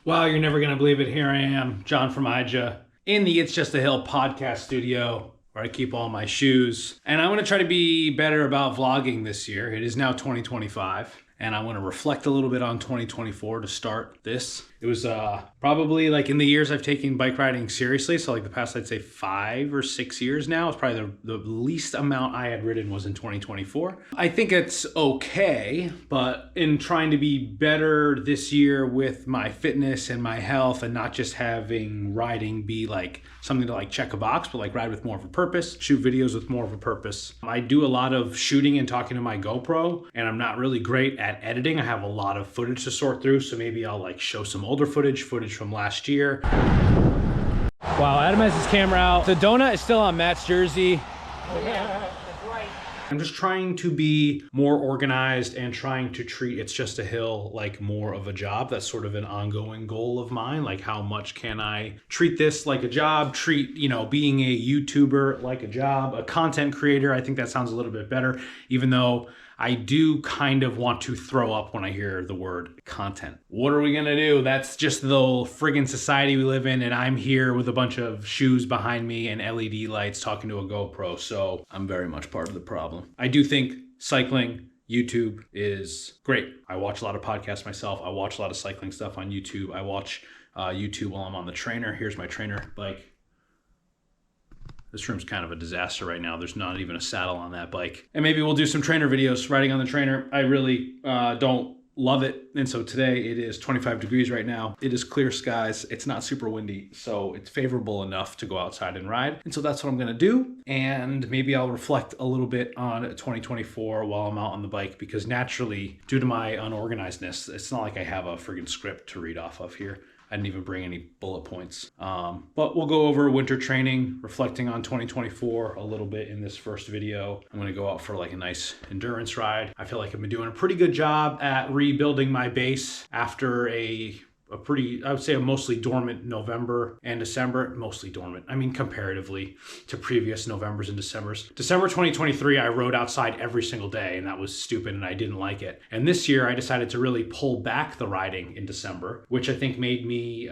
Wow, you're never going to believe it. Here I am, John from Ija, in the It's Just a Hill podcast studio where I keep all my shoes. And I want to try to be better about vlogging this year. It is now 2025. And I want to reflect a little bit on 2024 to start this. It was probably like in the years I've taken bike riding seriously, so like the past, I'd say 5 or 6 years now, it's probably the least amount I had ridden was in 2024. I think it's okay, but in trying to be better this year with my fitness and my health and not just having riding be like something to like check a box, but like ride with more of a purpose, shoot videos with more of a purpose. I do a lot of shooting and talking to my GoPro, and I'm not really great at editing. I have a lot of footage to sort through, so maybe I'll like show some older footage from last year. Wow, Adam has his camera out. The donut is still on Matt's jersey. Oh yeah, that's right. I'm just trying to be more organized and trying to treat It's Just a Hill like more of a job. That's sort of an ongoing goal of mine. Like, how much can I treat this like a job, treat, you know, being a YouTuber like a job, a content creator. I think that sounds a little bit better, even though I do kind of want to throw up when I hear the word content. What are we gonna do? That's just the friggin' society we live in, and I'm here with a bunch of shoes behind me and LED lights talking to a GoPro, so I'm very much part of the problem. I do think cycling, YouTube is great. I watch a lot of podcasts myself. I watch a lot of cycling stuff on YouTube. I watch YouTube while I'm on the trainer. Here's my trainer bike. This room's kind of a disaster right now. There's not even a saddle on that bike. And maybe we'll do some trainer videos riding on the trainer. I really don't love it. And so today it is 25 degrees right now. It is clear skies. It's not super windy, so it's favorable enough to go outside and ride. And so that's what I'm gonna do. And maybe I'll reflect a little bit on 2024 while I'm out on the bike, because naturally, due to my unorganizedness, it's not like I have a friggin' script to read off of here. I didn't even bring any bullet points. But we'll go over winter training, reflecting on 2024 a little bit in this first video. I'm gonna go out for like a nice endurance ride. I feel like I've been doing a pretty good job at rebuilding my base after a pretty, I would say a mostly dormant November and December. Mostly dormant, I mean comparatively to previous Novembers and Decembers. December 2023, I rode outside every single day, and that was stupid and I didn't like it. And this year I decided to really pull back the riding in December, which I think made me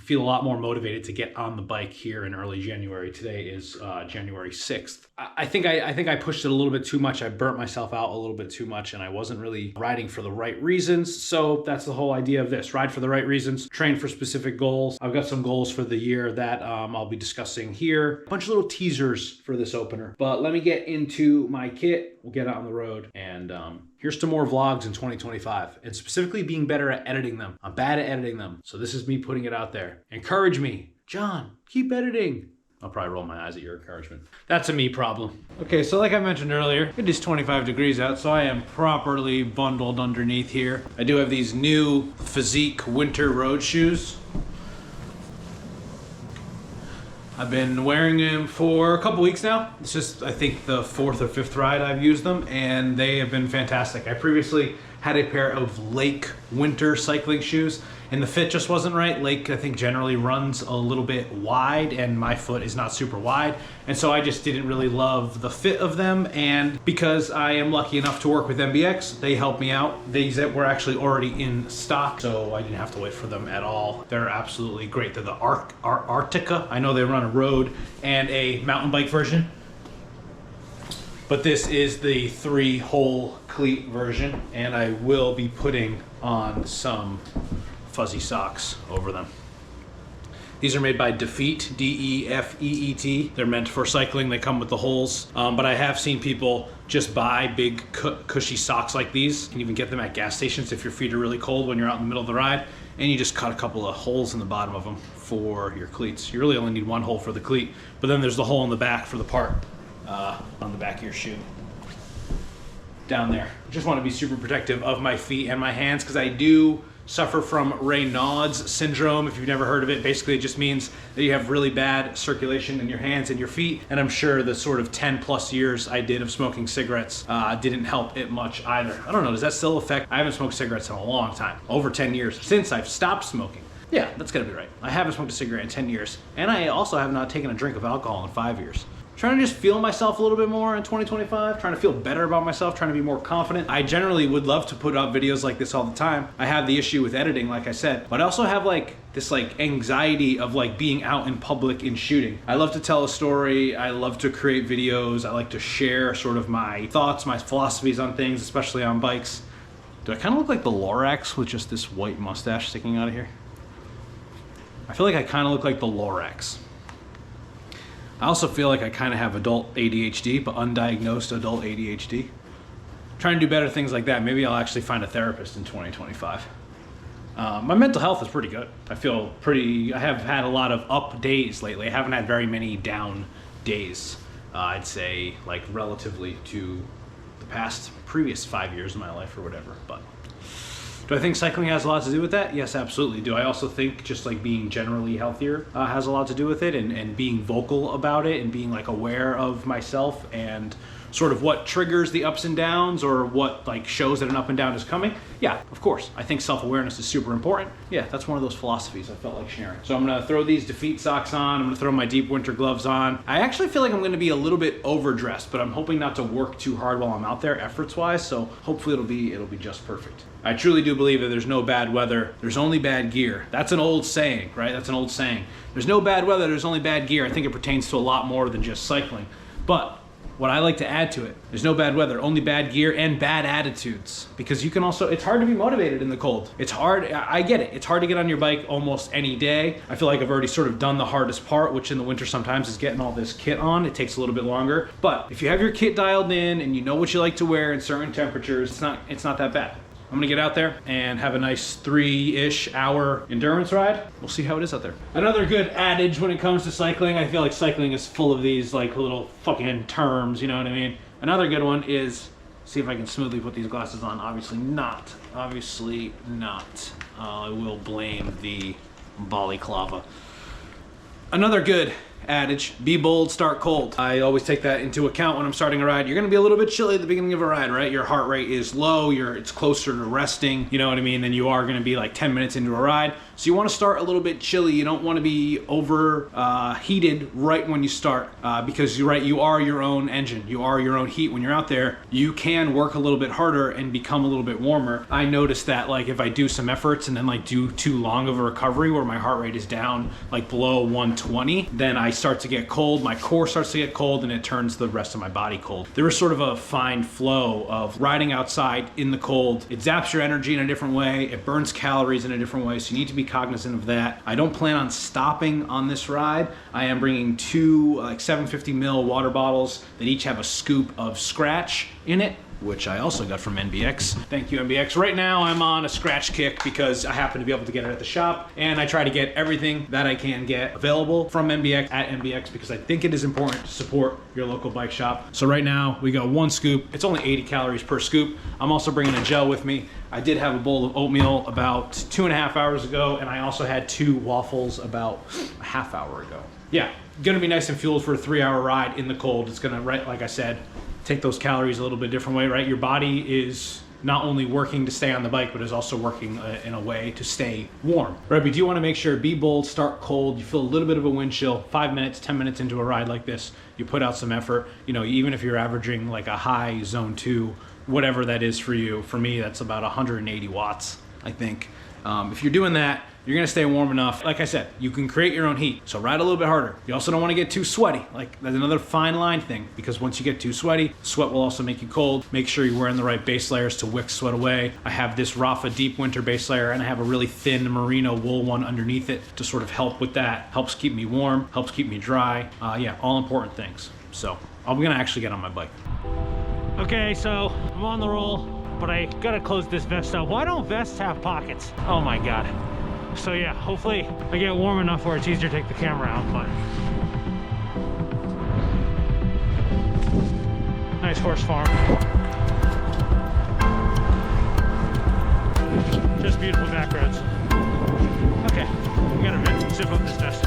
feel a lot more motivated to get on the bike here in early January. Today is January 6th. I think I pushed it a little bit too much. I burnt myself out a little bit too much, and I wasn't really riding for the right reasons. So that's the whole idea of this: ride for the right reasons, train for specific goals. I've got some goals for the year that I'll be discussing here. A bunch of little teasers for this opener. But let me get into my kit. We'll get out on the road, and here's to more vlogs in 2025, and specifically being better at editing them. I'm bad at editing them, so this is me putting it out there. Encourage me. John, keep editing. I'll probably roll my eyes at your encouragement. That's a me problem. Okay, so like I mentioned earlier, it is 25 degrees out, so I am properly bundled underneath here. I do have these new Fizik winter road shoes. I've been wearing them for a couple weeks now. It's just, I think, the 4th or 5th ride I've used them, and they have been fantastic. I previously had a pair of Lake winter cycling shoes, and the fit just wasn't right. Lake, I think, generally runs a little bit wide, and my foot is not super wide, and so I just didn't really love the fit of them. And because I am lucky enough to work with MBX, they helped me out. These were actually already in stock, so I didn't have to wait for them at all. They're absolutely great. They're the Arctica. I know they run a road and a mountain bike version, but this is the 3-hole cleat version, and I will be putting on some fuzzy socks over them. These are made by Defeat, D-E-F-E-E-T. They're meant for cycling. They come with the holes, but I have seen people just buy big cushy socks like these. You can even get them at gas stations if your feet are really cold when you're out in the middle of the ride, and you just cut a couple of holes in the bottom of them for your cleats. You really only need one hole for the cleat, but then there's the hole in the back for the part on the back of your shoe. Down there. Just want to be super protective of my feet and my hands, because I do suffer from Raynaud's syndrome. If you've never heard of it, basically it just means that you have really bad circulation in your hands and your feet. And I'm sure the sort of 10+ years I did of smoking cigarettes didn't help it much either. I don't know, does that still affect? I haven't smoked cigarettes in a long time, over 10 years since I've stopped smoking. Yeah, that's gotta be right. I haven't smoked a cigarette in 10 years. And I also have not taken a drink of alcohol in 5 years. trying to just feel myself a little bit more in 2025, trying to feel better about myself, trying to be more confident. I generally would love to put out videos like this all the time. I have the issue with editing, like I said, but I also have like this like anxiety of like being out in public and shooting. I love to tell a story. I love to create videos. I like to share sort of my thoughts, my philosophies on things, especially on bikes. Do I kind of look like the Lorax with just this white mustache sticking out of here? I feel like I kind of look like the Lorax. I also feel like I kind of have adult ADHD, but undiagnosed adult ADHD. Trying to do better things like that. Maybe I'll actually find a therapist in 2025. My mental health is pretty good. I have had a lot of up days lately. I haven't had very many down days. I'd say like relatively to the past previous 5 years of my life or whatever, but. Do I think cycling has a lot to do with that? Yes, absolutely. Do I also think just like being generally healthier has a lot to do with it, and being vocal about it and being like aware of myself and sort of what triggers the ups and downs or what like shows that an up and down is coming? Yeah, of course. I think self-awareness is super important. Yeah, that's one of those philosophies I felt like sharing. So I'm gonna throw these defeat socks on. I'm gonna throw my deep winter gloves on. I actually feel like I'm gonna be a little bit overdressed, but I'm hoping not to work too hard while I'm out there efforts-wise, so hopefully it'll be just perfect. I truly do believe that there's no bad weather, there's only bad gear. That's an old saying, right? That's an old saying. There's no bad weather, there's only bad gear. I think it pertains to a lot more than just cycling. But what I like to add to it, there's no bad weather, only bad gear and bad attitudes. Because you can also, it's hard to be motivated in the cold. It's hard, I get it. It's hard to get on your bike almost any day. I feel like I've already sort of done the hardest part, which in the winter sometimes is getting all this kit on. It takes a little bit longer. But if you have your kit dialed in and you know what you like to wear in certain temperatures, it's not that bad. I'm gonna get out there and have a nice 3-ish hour endurance ride. We'll see how it is out there. Another good adage when it comes to cycling, I feel like cycling is full of these like little fucking terms, you know what I mean? Another good one is, see if I can smoothly put these glasses on. Obviously not. I will blame the balaclava. Another good adage, be bold, start cold. I always take that into account when I'm starting a ride. You're gonna be a little bit chilly at the beginning of a ride, right? Your heart rate is low, it's closer to resting, you know what I mean, than you are gonna be like 10 minutes into a ride. So you wanna start a little bit chilly. You don't wanna be heated right when you start because you're right, you are your own engine. You are your own heat. When you're out there, you can work a little bit harder and become a little bit warmer. I noticed that like if I do some efforts and then like do too long of a recovery where my heart rate is down like below 120, then I start to get cold, my core starts to get cold, and it turns the rest of my body cold. There is sort of a fine flow of riding outside in the cold. It zaps your energy in a different way, it burns calories in a different way, so you need to be cognizant of that. I don't plan on stopping on this ride. I am bringing 2 like 750 ml water bottles that each have a scoop of Scratch in it, which I also got from NBX. Thank you, NBX. Right now I'm on a Scratch kick because I happen to be able to get it at the shop, and I try to get everything that I can get available from NBX at NBX because I think it is important to support your local bike shop. So right now we got 1 scoop. It's only 80 calories per scoop. I'm also bringing a gel with me. I did have a bowl of oatmeal about 2.5 hours ago, and I also had 2 waffles about a half hour ago. Yeah, gonna be nice and fueled for a 3-hour ride in the cold. It's gonna, right, like I said, take those calories a little bit different way, right? Your body is not only working to stay on the bike, but is also working in a way to stay warm, right? But you want to make sure, be bold, start cold. You feel a little bit of a wind chill, 5 minutes, 10 minutes into a ride like this, you put out some effort. You know, even if you're averaging like a high zone 2, whatever that is for you. For me, that's about 180 watts, I think. If you're doing that, you're gonna stay warm enough. Like I said, you can create your own heat, so ride a little bit harder. You also don't wanna get too sweaty. Like, that's another fine line thing, because once you get too sweaty, sweat will also make you cold. Make sure you're wearing the right base layers to wick sweat away. I have this Rafa deep winter base layer, and I have a really thin merino wool one underneath it to sort of help with that. Helps keep me warm, helps keep me dry. Yeah, all important things. So, I'm gonna actually get on my bike. Okay, so I'm on the roll, but I gotta close this vest up. Why don't vests have pockets? Oh my God. So yeah, hopefully I get warm enough where it's easier to take the camera out, but. Nice horse farm. Just beautiful back roads. Okay, I'm gonna zip up this vest.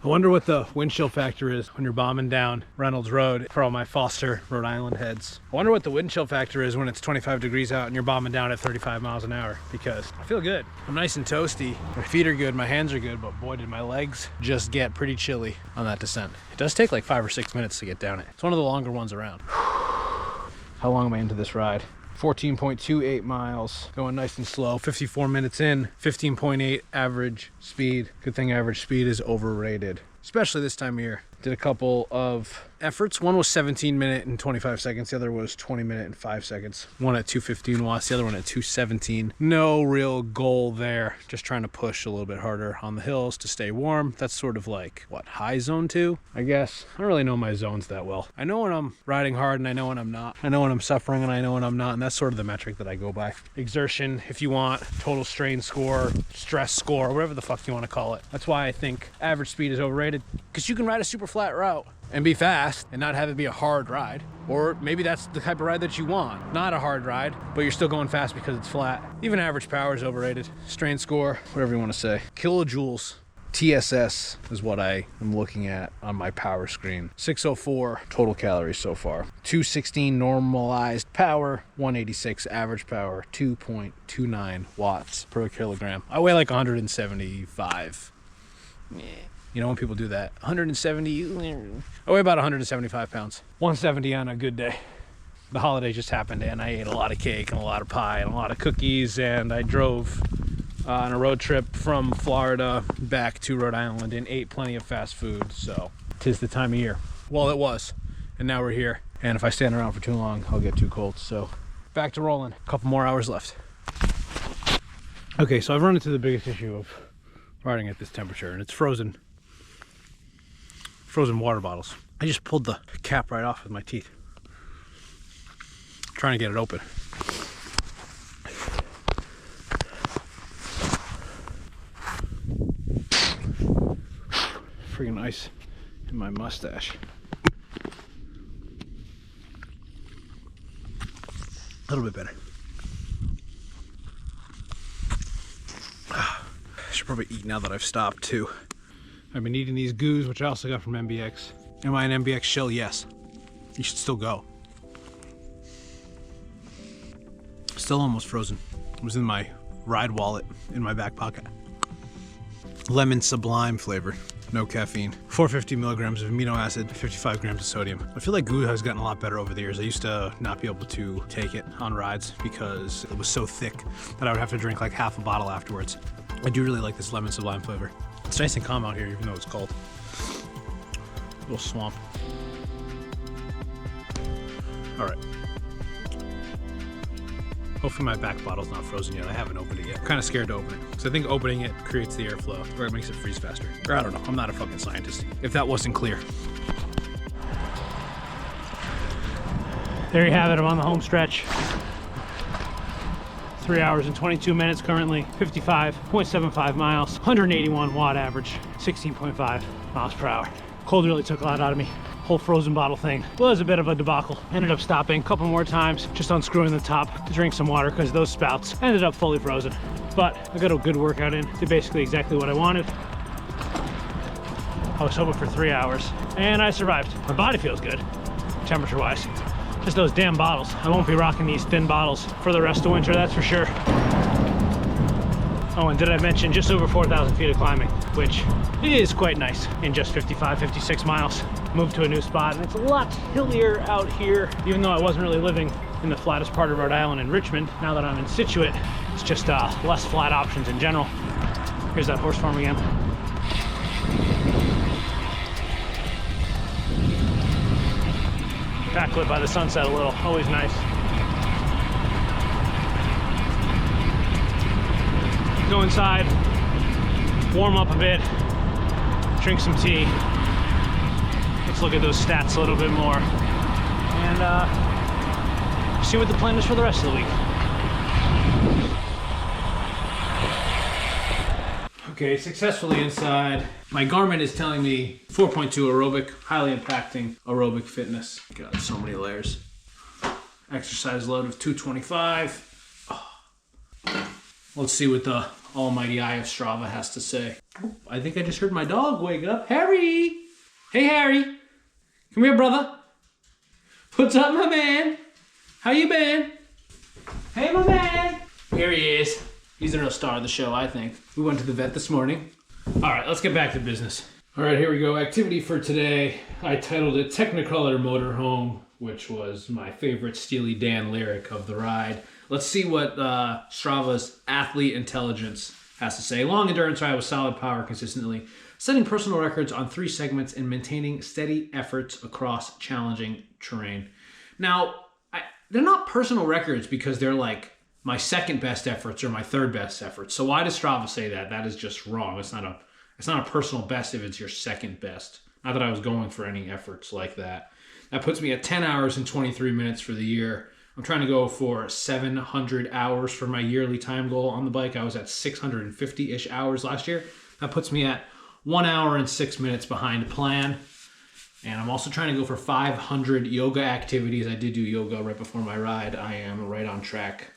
I wonder what the wind chill factor is when you're bombing down Reynolds Road for all my Foster, Rhode Island heads. I wonder what the wind chill factor is when it's 25 degrees out and you're bombing down at 35 miles an hour, because I feel good. I'm nice and toasty. My feet are good, my hands are good, but boy, did my legs just get pretty chilly on that descent. It does take like 5 or 6 minutes to get down it. It's one of the longer ones around. How long am I into this ride? 14.28 miles, going nice and slow. 54 minutes in, 15.8 average speed. Good thing average speed is overrated, especially this time of year. Did a couple of efforts. One was 17 minute and 25 seconds. The other was 20 minute and 5 seconds. One at 215 watts, the other one at 217. No real goal there. Just trying to push a little bit harder on the hills to stay warm. That's sort of like, what, high zone 2, I guess? I don't really know my zones that well. I know when I'm riding hard and I know when I'm not. I know when I'm suffering and I know when I'm not, and that's sort of the metric that I go by. Exertion, if you want, total strain score, stress score, whatever the fuck you want to call it. That's why I think average speed is overrated, because you can ride a super flat route and be fast and not have it be a hard ride. Or maybe that's the type of ride that you want. Not a hard ride, but you're still going fast because it's flat. Even average power is overrated. Strain score, whatever you want to say. Kilojoules. TSS is what I am looking at on my power screen. 604 total calories so far. 216 normalized power, 186 average power, 2.29 watts per kilogram. I weigh like 175. Yeah. You know when people do that, 170, I weigh about 175 pounds. 170 on a good day. The holiday just happened and I ate a lot of cake and a lot of pie and a lot of cookies, and I drove on a road trip from Florida back to Rhode Island and ate plenty of fast food. So 'tis the time of year. Well, it was, and now we're here. And if I stand around for too long, I'll get too cold. So back to rolling. A couple more hours left. Okay, so I've run into the biggest issue of riding at this temperature, and it's frozen water bottles. I just pulled the cap right off with my teeth, trying to get it open. Friggin' ice in my mustache. A little bit better. I should probably eat now that I've stopped too. I've been eating these goos, which I also got from MBX. Am I an MBX shill? Yes. You should still go. Still almost frozen. It was in my ride wallet in my back pocket. Lemon Sublime flavor. No caffeine. 450 milligrams of amino acid, 55 grams of sodium. I feel like goo has gotten a lot better over the years. I used to not be able to take it on rides because it was so thick that I would have to drink like half a bottle afterwards. I do really like this Lemon Sublime flavor. It's nice and calm out here, even though it's cold. A little swamp. All right. Hopefully my back bottle's not frozen yet. I haven't opened it yet. I'm kind of scared to open it, because I think opening it creates the airflow, or it makes it freeze faster. Or I don't know, I'm not a fucking scientist, if that wasn't clear. There you have it. I'm on the home stretch. 3 hours and 22 minutes currently, 55.75 miles, 181 watt average, 16.5 miles per hour. Cold really took a lot out of me. Whole frozen bottle thing was a bit of a debacle. Ended up stopping a couple more times, just unscrewing the top to drink some water because those spouts ended up fully frozen. But I got a good workout in, did basically exactly what I wanted. I was hoping for 3 hours and I survived. My body feels good, temperature wise. Just those damn bottles. I won't be rocking these thin bottles for the rest of winter, that's for sure. Oh, and did I mention just over 4,000 feet of climbing, which is quite nice in just 55, 56 miles. Moved to a new spot and it's a lot hillier out here, even though I wasn't really living in the flattest part of Rhode Island in Richmond. Now that I'm in Situate, it's just less flat options in general. Here's that horse farm again. Backlit by the sunset a little, always nice. Go inside, warm up a bit, drink some tea. Let's look at those stats a little bit more and see what the plan is for the rest of the week. Okay, successfully inside. My Garmin is telling me 4.2 aerobic, highly impacting aerobic fitness. God, so many layers. Exercise load of 225. Oh. Let's see what the almighty eye of Strava has to say. I think I just heard my dog wake up. Harry! Hey, Harry. Come here, brother. What's up, my man? How you been? Hey, my man. Here he is. He's the real star of the show, I think. We went to the vet this morning. All right, let's get back to business. All right, here we go. Activity for today. I titled it Technicolor Motorhome, which was my favorite Steely Dan lyric of the ride. Let's see what Strava's athlete intelligence has to say. Long endurance ride with solid power consistently, setting personal records on 3 segments and maintaining steady efforts across challenging terrain. Now, they're not personal records because they're like my second best efforts or my third best efforts. So why does Strava say that? That is just wrong. It's not a personal best if it's your second best. Not that I was going for any efforts like that. That puts me at 10 hours and 23 minutes for the year. I'm trying to go for 700 hours for my yearly time goal on the bike. I was at 650-ish hours last year. That puts me at 1 hour and 6 minutes behind plan. And I'm also trying to go for 500 yoga activities. I did do yoga right before my ride. I am right on track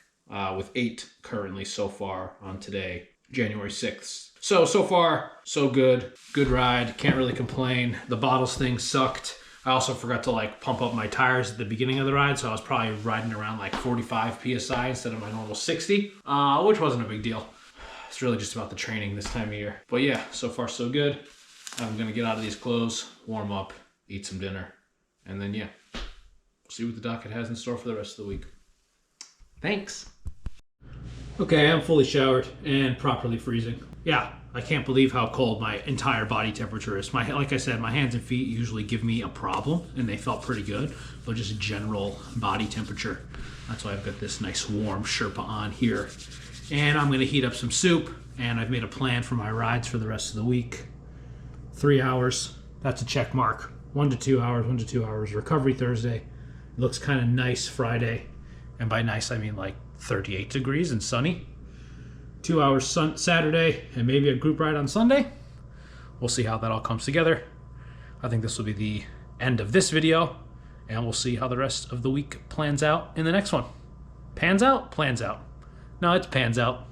with 8 currently so far on today, January 6th. So far, so good. Good ride. Can't really complain. The bottles thing sucked. I also forgot to pump up my tires at the beginning of the ride, so I was probably riding around 45 PSI instead of my normal 60, which wasn't a big deal. It's really just about the training this time of year. But yeah, so far so good. I'm gonna get out of these clothes, warm up, eat some dinner, and then yeah, see what the docket has in store for the rest of the week. Thanks. Okay, I'm fully showered and properly freezing. Yeah, I can't believe how cold my entire body temperature is. Like I said, my hands and feet usually give me a problem, and they felt pretty good, but just general body temperature. That's why I've got this nice warm Sherpa on here. And I'm gonna heat up some soup, and I've made a plan for my rides for the rest of the week. 3 hours, that's a check mark. 1 to 2 hours, 1 to 2 hours. Recovery Thursday. It looks kind of nice Friday. And by nice, I mean 38 degrees and sunny. 2 hours Saturday, and maybe a group ride on Sunday. We'll see how that all comes together. I think this will be the end of this video, and we'll see how the rest of the week plans out in the next one. Pans out? Plans out. No, it's pans out.